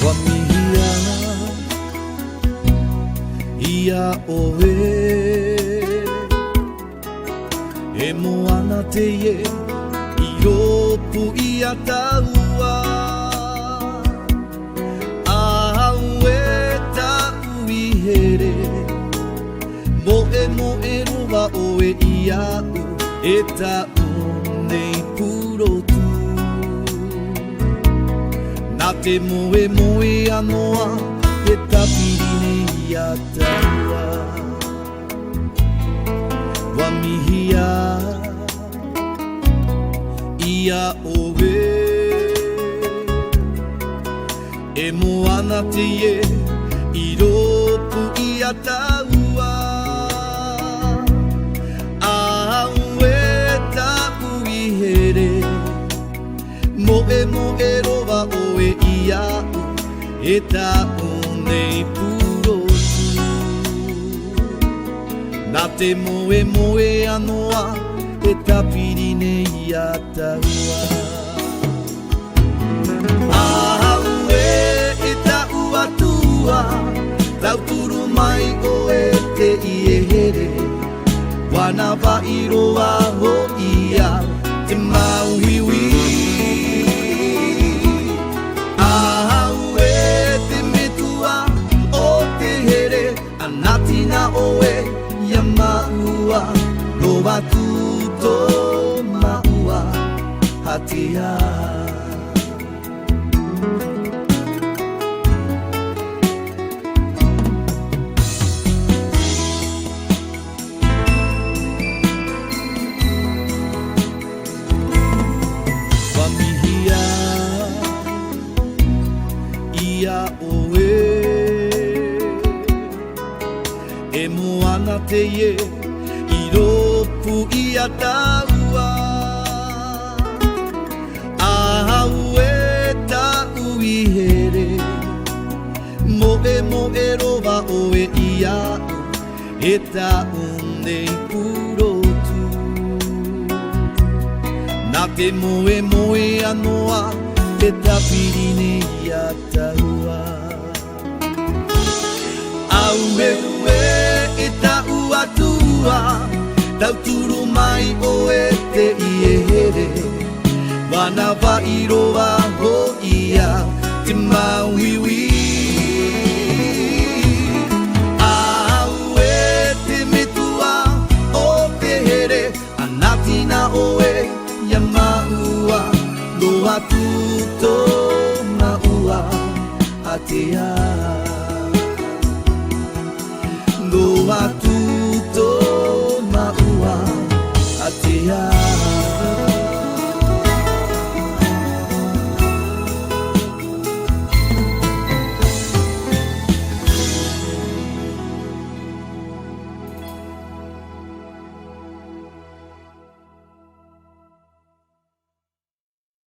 Wamihia ia oe e moana te ie I ropu ia taua aue tau I here mo e roa oe ia u e tau nei purotu Na te moe anoa e tapiri nei a taua Wamihia ia oe e moana te ie I ropu ia taua aue tau I here mo e roa oe ia e tau nei purotu Na te moe anoa e tapiri nei a taua Aue e tau atua Tau turu mai oe te ie here Wana wa I roa ho ia te mauhiwi Aue te metua o te here Anatina oe ia maua Loa tuto maua hatia Wamihia ia oe e moana te ie I ropu ia taua aue tau I here mo e roa oe ia e tau nei purotu Na te moe anoa e tapiri nei a taua Aue e tau atua Tau turu mai oe te ie here Wana wa I roa ho ia te mauiwi Aue te metua o te here Anatina oe ia maua Loa tuto maua atea Loa